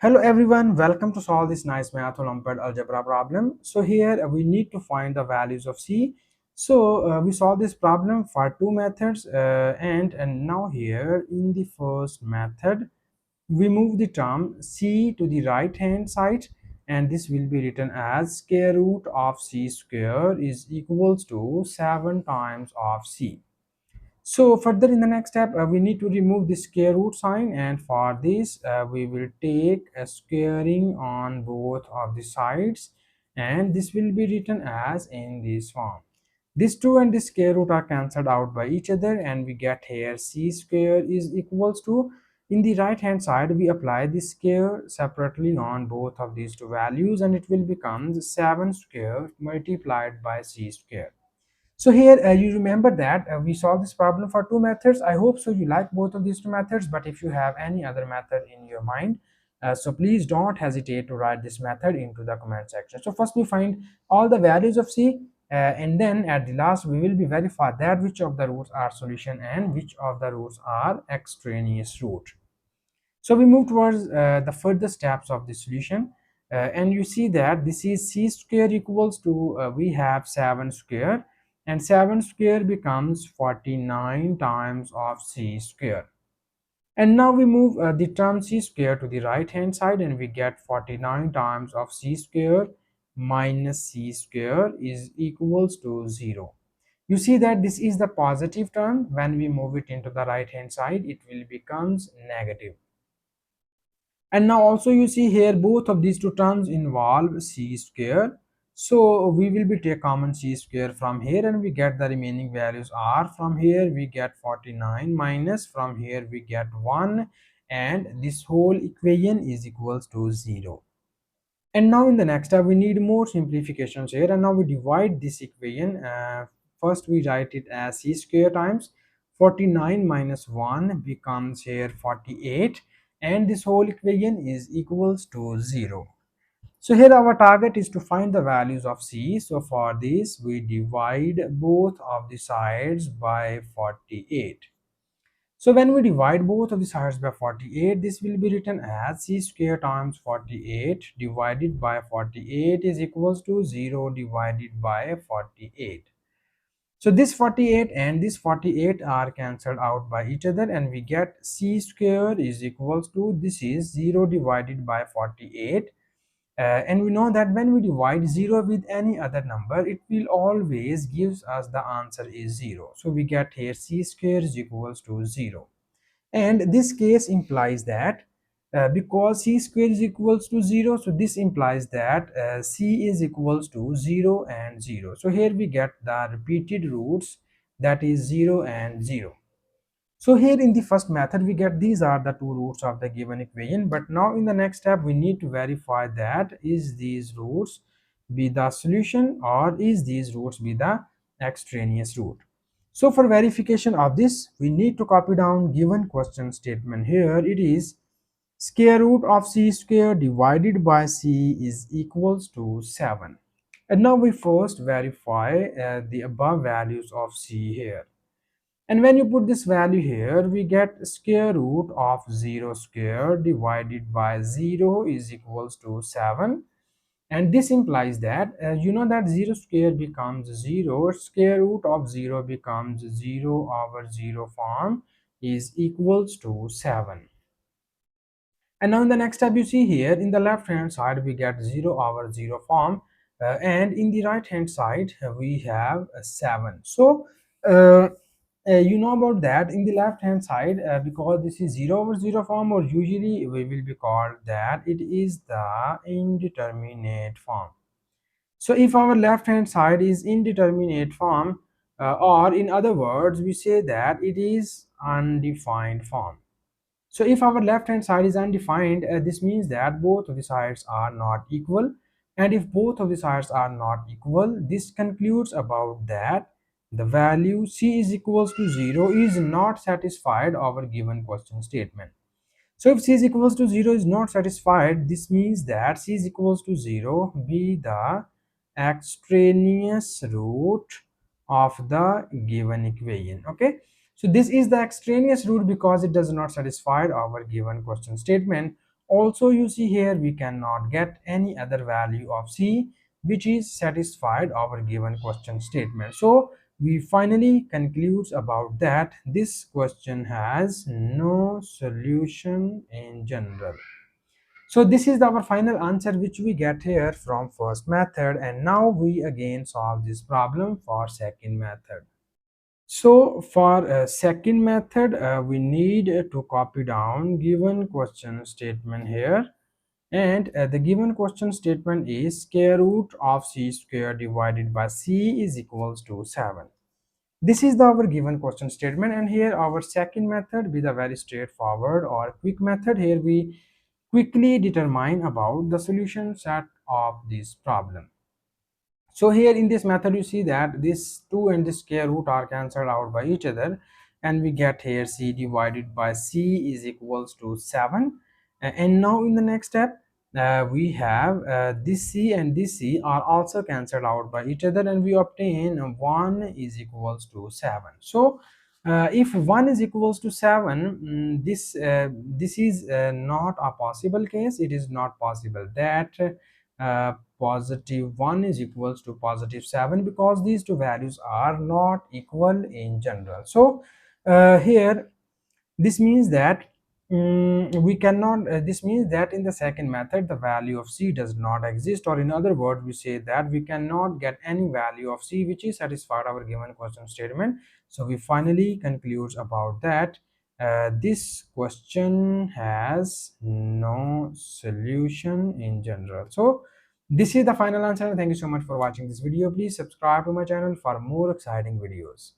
Hello everyone, welcome to solve this nice math Olympiad algebra problem. So here we need to find the values of c. So we solve this problem for two methods and now here in the first method we move the term c to the right hand side, and this will be written as square root of c square is equals to 7 times of c. So further in the next step, we need to remove the square root sign, and for this we will take a squaring on both of the sides, and this will be written as in this form. This 2 and this square root are cancelled out by each other, and we get here c square is equals to, in the right hand side we apply the square separately on both of these two values, and it will become 7 square multiplied by c square. So here you remember that we solved this problem for two methods. I hope so you like both of these two methods, but if you have any other method in your mind, so please don't hesitate to write this method into the comment section. So first we find all the values of c, and then at the last we will be verify that which of the roots are solution and which of the roots are extraneous root. So we move towards the further steps of the solution, and you see that this is c square equals to we have 7 square, and 7 square becomes 49 times of c square. And now we move the term c square to the right hand side, and we get 49 times of c square minus c square is equals to 0. You see that this is the positive term. When we move it into the right hand side, it will becomes negative. And now also you see here both of these two terms involve c square. So we will be take common c square from here, and we get the remaining values are, from here we get 49 minus from here we get 1, and this whole equation is equals to 0. And now in the next step we need more simplifications here, and now we divide this equation. First we write it as c square times 49 minus 1 becomes here 48, and this whole equation is equals to 0. So here our target is to find the values of c. So for this we divide both of the sides by 48. So when we divide both of the sides by 48, this will be written as c square times 48 divided by 48 is equals to 0 divided by 48. So this 48 and this 48 are cancelled out by each other, and we get c square is equals to, this is 0 divided by 48. And we know that when we divide 0 with any other number, it will always gives us the answer is 0. So we get here c square is equals to 0. And this case implies that because c square is equals to 0, so this implies that c is equals to 0 and 0. So here we get the repeated roots, that is 0 and 0. So here in the first method we get these are the two roots of the given equation, but now in the next step we need to verify that is these roots be the solution or is these roots be the extraneous root. So for verification of this, we need to copy down given question statement. Here it is square root of c square divided by c is equals to 7. And now we first verify the above values of c here. And when you put this value here, we get square root of 0 square divided by 0 is equals to 7. And this implies that you know that 0 square becomes 0, square root of 0 becomes 0 over 0 form is equals to 7. And now in the next step you see here in the left hand side we get 0 over 0 form, and in the right hand side we have 7. So you know about that in the left hand side, because this is 0 over 0 form, or usually we will be called that it is the indeterminate form. So if our left hand side is indeterminate form, or in other words we say that it is undefined form. So if our left hand side is undefined, this means that both of the sides are not equal, and if both of the sides are not equal, this concludes about that the value c is equals to 0 is not satisfied our given question statement. So if c is equals to 0 is not satisfied, this means that c is equals to 0 be the extraneous root of the given equation. Okay, so this is the extraneous root because it does not satisfy our given question statement. Also, you see here we cannot get any other value of c which is satisfied our given question statement. So we finally concludes about that this question has no solution in general. So this is our final answer which we get here from first method, and now we again solve this problem for second method. So for second method, we need to copy down given question statement here, and the given question statement is square root of c square divided by c is equals to 7. This is our given question statement, and here our second method with a very straightforward or quick method. Here we quickly determine about the solution set of this problem. So here in this method you see that this 2 and this square root are cancelled out by each other, and we get here c divided by c is equals to 7. And now in the next step we have this c and this c are also cancelled out by each other, and we obtain 1 is equals to 7. So if 1 is equals to 7, this is not a possible case. It is not possible that positive 1 is equals to positive 7, because these two values are not equal in general. So here this means that we cannot this means that in the second method the value of c does not exist, or in other words we say that we cannot get any value of c which is satisfied our given question statement. So we finally concludes about that this question has no solution in general. So this is the final answer. Thank you so much for watching this video. Please subscribe to my channel for more exciting videos.